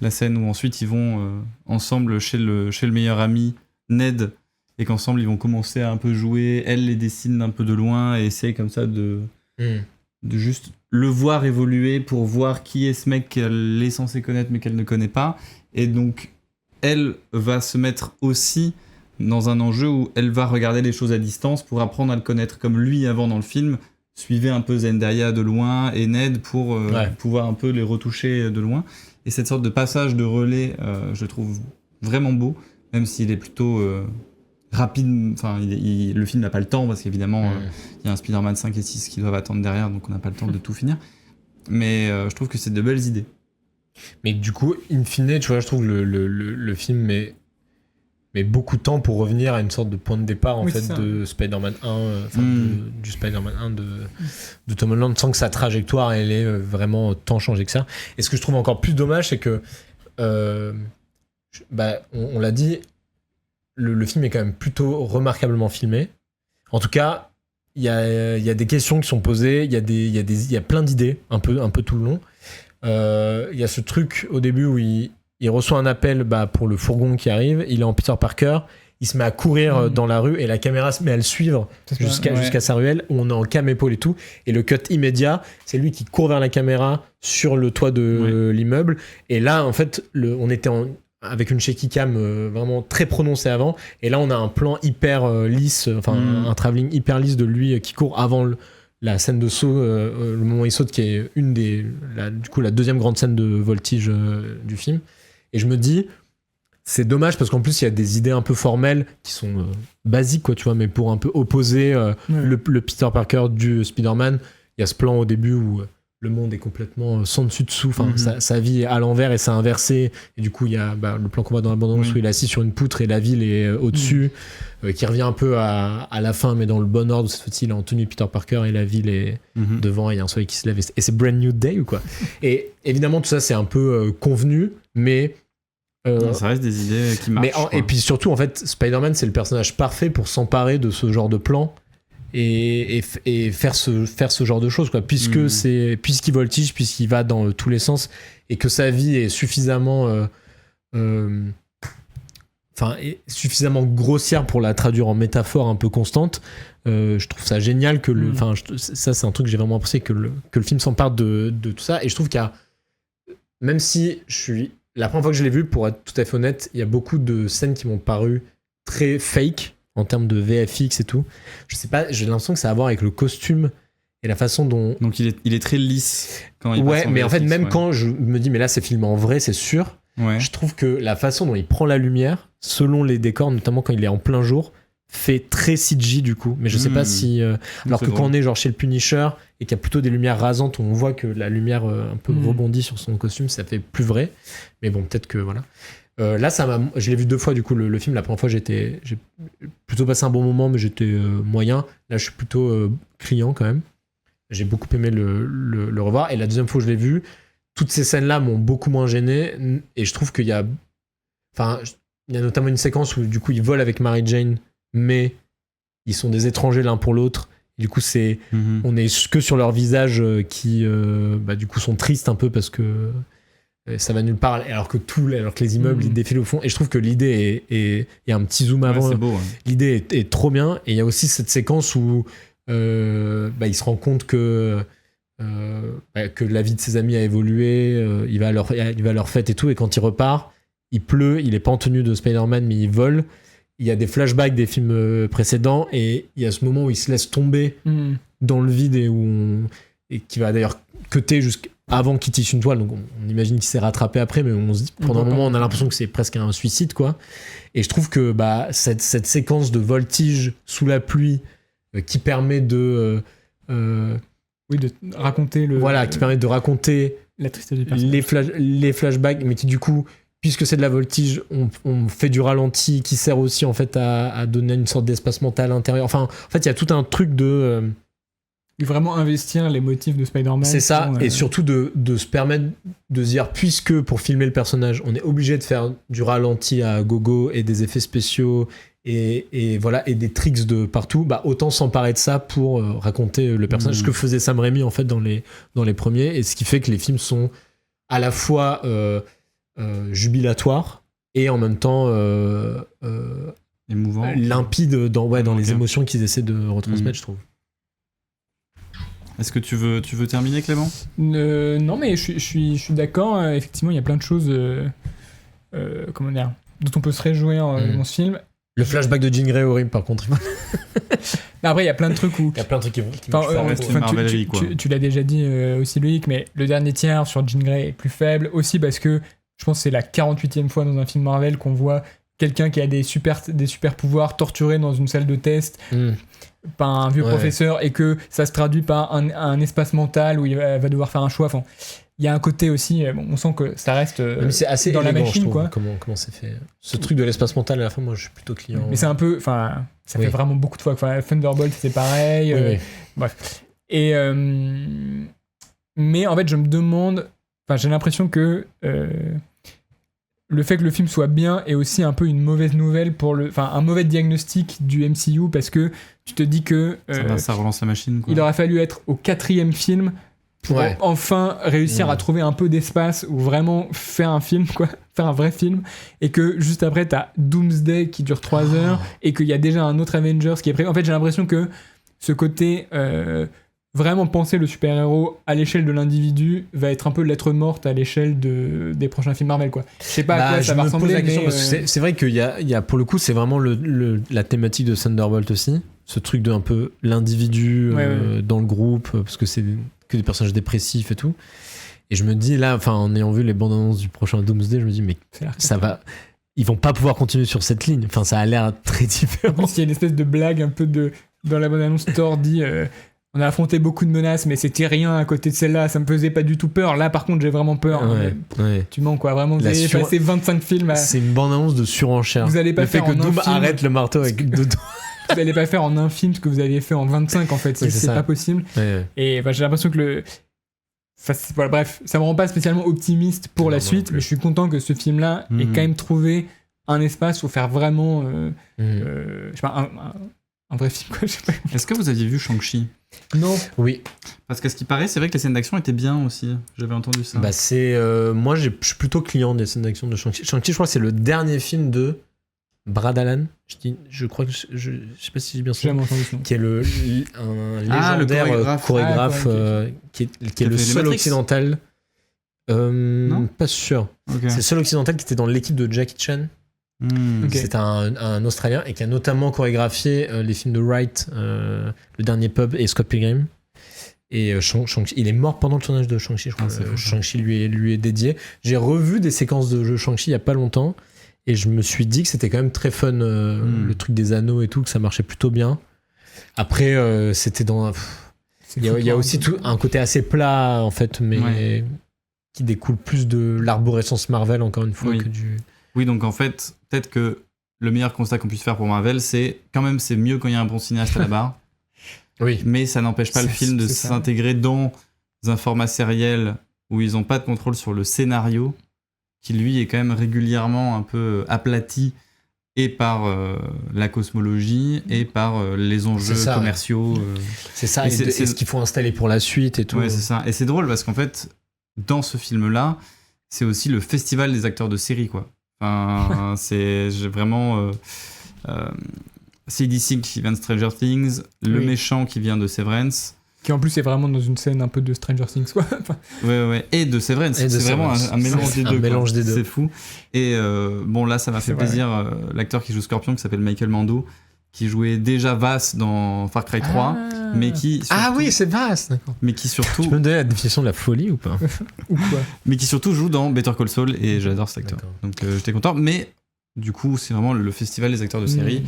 la scène où ensuite ils vont ensemble chez le meilleur ami, Ned, et qu'ensemble ils vont commencer à un peu jouer. Elle les dessine d'un peu de loin et essaie comme ça de juste le voir évoluer pour voir qui est ce mec qu'elle est censée connaître mais qu'elle ne connaît pas. Et donc, elle va se mettre aussi dans un enjeu où elle va regarder les choses à distance pour apprendre à le connaître comme lui avant dans le film suivait un peu Zendaya de loin et Ned pour pouvoir un peu les retoucher de loin. Et cette sorte de passage de relais, je le trouve vraiment beau, même s'il est plutôt rapide. Enfin, le film n'a pas le temps parce qu'évidemment, il y a un Spider-Man 5 et 6 qui doivent attendre derrière, donc on n'a pas le temps de tout finir. Mais je trouve que c'est de belles idées. Mais du coup, in fine, tu vois, je trouve le film met beaucoup de temps pour revenir à une sorte de point de départ en fait de Spider-Man 1, du Spider-Man 1 de Tom Holland, sans que sa trajectoire elle ait vraiment tant changé que ça. Et ce que je trouve encore plus dommage, c'est que on l'a dit, le film est quand même plutôt remarquablement filmé. En tout cas, il y a des questions qui sont posées, il y a plein d'idées, un peu tout le long. Il y a ce truc au début où il reçoit un appel pour le fourgon qui arrive, il est en Peter Parker, il se met à courir dans la rue et la caméra se met à le suivre jusqu'à sa ruelle où on est en cam-épaule et tout. Et le cut immédiat, c'est lui qui court vers la caméra sur le toit de l'immeuble. Et là, en fait, on était avec une shaky cam vraiment très prononcée avant. Et là, on a un plan hyper lisse, un travelling hyper lisse de lui qui court avant la scène de saut, le moment où il saute, qui est la deuxième grande scène de voltige du film. Et je me dis... C'est dommage parce qu'en plus il y a des idées un peu formelles qui sont basiques, quoi, tu vois, mais pour un peu opposer le Peter Parker du Spider-Man, il y a ce plan au début où le monde est complètement sans dessus dessous, sa vie est à l'envers et c'est inversé, et du coup il y a le plan qu'on voit dans l'abondance où il est assis sur une poutre et la ville est au-dessus, qui revient un peu à la fin mais dans le bon ordre. Cette fois-ci il est en tenue Peter Parker et la ville est devant et il y a un soleil qui se lève et c'est Brand New Day ou quoi. Et évidemment tout ça c'est un peu convenu, mais ça reste des idées qui marchent. Et puis surtout, en fait, Spider-Man, c'est le personnage parfait pour s'emparer de ce genre de plan et faire ce genre de choses, quoi. Puisqu'il voltige, puisqu'il va dans tous les sens et que sa vie est suffisamment suffisamment grossière pour la traduire en métaphore un peu constante. Je trouve ça génial que ça, c'est un truc que j'ai vraiment apprécié, que le film s'empare de tout ça. Et je trouve qu'il y a, même si la première fois que je l'ai vu, pour être tout à fait honnête, il y a beaucoup de scènes qui m'ont paru très fake en termes de VFX et tout. Je sais pas, j'ai l'impression que ça a à voir avec le costume et la façon dont... Donc il est très lisse quand il passe en mais VFX, en fait, même quand je me dis, mais là c'est filmé en vrai, c'est sûr, je trouve que la façon dont il prend la lumière, selon les décors, notamment quand il est en plein jour, fait très CG du coup. Mais je sais pas si... alors que quand on est genre chez le Punisher et qu'il y a plutôt des lumières rasantes où on voit que la lumière un peu rebondit sur son costume, ça fait plus vrai. Mais bon, peut-être que voilà. Là, je l'ai vu 2 fois du coup le film. La première fois, j'ai plutôt passé un bon moment, mais j'étais moyen. Là, je suis plutôt client quand même. J'ai beaucoup aimé le revoir. Et la deuxième fois que je l'ai vu, toutes ces scènes-là m'ont beaucoup moins gêné. Et je trouve qu'il y a... il y a notamment une séquence où du coup, ils volent avec Mary Jane, mais ils sont des étrangers l'un pour l'autre. Du coup, on est que sur leurs visages qui, du coup, sont tristes un peu parce que ça va nulle part, alors que les immeubles ils défilent au fond. Et je trouve que l'idée il y a un petit zoom avant. C'est beau, l'idée est trop bien. Et il y a aussi cette séquence où il se rend compte que la vie de ses amis a évolué. Il va à leur fête et tout. Et quand il repart, il pleut. Il est pas en tenue de Spider-Man, mais il vole. Il y a des flashbacks des films précédents et il y a ce moment où il se laisse tomber dans le vide et qui va d'ailleurs cutter jusqu'avant qu'il tisse une toile. Donc on imagine qu'il s'est rattrapé après, mais on se dit pendant un moment on a l'impression que c'est presque un suicide, quoi. Et je trouve que cette séquence de voltige sous la pluie qui permet de raconter qui permet de raconter la tristesse du personnage, les flashbacks, mais qui du coup, puisque c'est de la voltige, on fait du ralenti qui sert aussi en fait à donner une sorte d'espace mental intérieur. Enfin, en fait, il y a tout un truc de vraiment investir les motifs de Spider-Man. C'est ça, et surtout de se permettre de se dire, puisque pour filmer le personnage, on est obligé de faire du ralenti à gogo et des effets spéciaux et voilà, et des tricks de partout, autant s'emparer de ça pour raconter le personnage, ce que faisait Sam Raimi en fait dans les premiers, et ce qui fait que les films sont à la fois jubilatoire et en même temps émouvant, limpide dans les émotions qu'ils essaient de retransmettre, je trouve. Est-ce que tu veux terminer, Clément ? Non, mais je suis d'accord. Effectivement, il y a plein de choses comment dire, dont on peut se réjouir dans ce film. Le flashback de Jean Grey est horrible, par contre. Après, il y a plein de trucs où... Il y a plein de trucs qui vont tu l'as déjà dit aussi, Loïc, mais le dernier tiers sur Jean Grey est plus faible. Aussi parce que je pense que c'est la 48e fois dans un film Marvel qu'on voit quelqu'un qui a des super pouvoirs torturé dans une salle de test par un vieux professeur, et que ça se traduit par un espace mental où il va devoir faire un choix. Enfin, il y a un côté aussi, on sent que ça reste c'est assez dans élégant, la machine, je trouve, quoi. Comment c'est fait. Ce truc de l'espace mental, à la fin, moi je suis plutôt client. Mais c'est un peu, ça fait vraiment beaucoup de fois. Thunderbolt, c'est pareil. Bref. Et mais en fait, je me demande, j'ai l'impression que le fait que le film soit bien est aussi un peu une mauvaise nouvelle un mauvais diagnostic du MCU parce que tu te dis que ça relance la machine, quoi. Il aurait fallu être au 4e film pour enfin réussir à trouver un peu d'espace ou vraiment faire un film, quoi, faire un vrai film, et que juste après t'as Doomsday qui dure 3 heures et qu'il y a déjà un autre Avengers qui est prévu. En fait, j'ai l'impression que ce côté vraiment penser le super-héros à l'échelle de l'individu va être un peu lettre morte à l'échelle des prochains films Marvel, quoi. Je sais pas à quoi ça va ressembler, mais c'est vrai qu'il y a pour le coup, c'est vraiment la thématique de Thunderbolt aussi, ce truc de un peu l'individu dans le groupe, parce que c'est que des personnages dépressifs et tout. Et je me dis là, enfin, en ayant vu les bandes annonces du prochain Doomsday, je me dis mais ça va, ils vont pas pouvoir continuer sur cette ligne. Enfin, ça a l'air très différent. En plus, il y a une espèce de blague un peu dans la bande annonce. Thor dit on a affronté beaucoup de menaces, mais c'était rien à côté de celle-là. Ça me faisait pas du tout peur. Là, par contre, j'ai vraiment peur. Tu mens, quoi. Vraiment, vous avez passé 25 films. C'est une bande annonce de surenchère. Vous allez pas faire que Doom arrête le marteau avec deux doigts. Vous allez pas faire en un film ce que vous aviez fait en 25, en fait. C'est pas possible. Et j'ai l'impression que bref, ça me rend pas spécialement optimiste pour la suite, mais je suis content que ce film-là ait quand même trouvé un espace pour faire vraiment je sais pas, un vrai film, quoi. Je sais pas. Est-ce que vous aviez vu Shang-Chi ? Non. Oui. Parce qu'à ce qui paraît, c'est vrai que les scènes d'action étaient bien aussi. J'avais entendu ça. Bah moi, je suis plutôt client des scènes d'action de Shang-Chi. Shang-Chi, je crois que c'est le dernier film de Brad Allan. Je crois que je sais pas si j'ai bien sûr. Qui est un légendaire chorégraphe qui est le seul occidental. Pas sûr. Okay. C'est le seul occidental qui était dans l'équipe de Jackie Chan. C'est un Australien et qui a notamment chorégraphié les films de Wright, Le Dernier Pub et Scott Pilgrim. Et Shang-Chi, il est mort pendant le tournage de Shang-Chi, je crois. Shang-Chi lui est dédié. J'ai revu des séquences de jeu Shang-Chi il y a pas longtemps et je me suis dit que c'était quand même très fun, le truc des anneaux et tout, que ça marchait plutôt bien. Après, c'était dans... Il y a aussi un côté assez plat, en fait, mais qui découle plus de l'arborescence Marvel, encore une fois, que du... Oui, donc en fait, peut-être que le meilleur constat qu'on puisse faire pour Marvel, c'est quand même c'est mieux quand il y a un bon cinéaste à la barre. Oui. Mais ça n'empêche pas le film de s'intégrer dans un format sériel où ils n'ont pas de contrôle sur le scénario, qui lui est quand même régulièrement un peu aplati et par la cosmologie et par les enjeux commerciaux. C'est ça, et ce qu'il faut installer pour la suite et tout. Ouais, c'est ça. Et c'est drôle parce qu'en fait, dans ce film-là, c'est aussi le festival des acteurs de série, quoi. Enfin, c'est vraiment CDC qui vient de Stranger Things, le méchant qui vient de Severance, qui en plus est vraiment dans une scène un peu de Stranger Things, quoi. Et de Severance, c'est vraiment un mélange des deux. Un mélange des deux. C'est fou. Et bon, là, ça m'a fait plaisir. L'acteur qui joue Scorpion, qui s'appelle Michael Mando, qui jouait déjà Vass dans Far Cry 3, mais qui... Surtout, oui, c'est Vass, d'accord. Mais qui surtout... Tu peux me donner la définition de la folie ou pas? Ou quoi? Mais qui surtout joue dans Better Call Saul, et j'adore cet acteur. Donc j'étais content, mais du coup, c'est vraiment le festival des acteurs de série.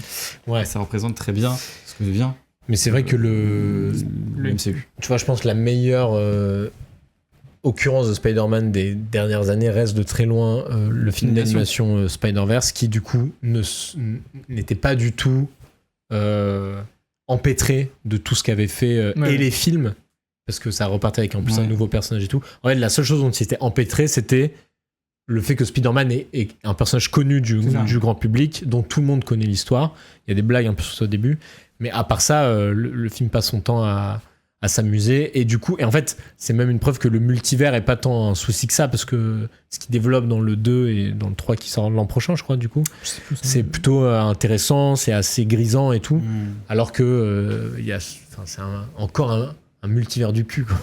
Ouais. Ça représente très bien ce que devient... Mais c'est vrai que le MCU. Tu vois, je pense que la meilleure occurrence de Spider-Man des dernières années reste de très loin le film d'animation Spider-Verse, qui du coup n'était pas du tout empêtré de tout ce qu'avaient fait et les films, parce que ça repartait avec en plus un nouveau personnage et tout. En fait, la seule chose dont il était empêtré, c'était le fait que Spider-Man est un personnage connu du grand public, dont tout le monde connaît l'histoire. Il y a des blagues un peu sur ça au début. Mais à part ça, le film passe son temps à s'amuser. Et du coup, en fait, c'est même une preuve que le multivers est pas tant un souci que ça, parce que ce qu'il développe dans le 2 et dans le 3 qui sort l'an prochain, je crois, du coup, c'est plutôt intéressant, c'est assez grisant et tout. Alors que c'est encore un multivers du cul, quoi.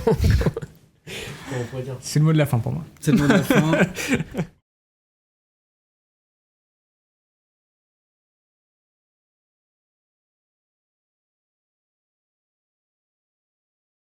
C'est le mot de la fin pour moi. C'est le mot de la fin.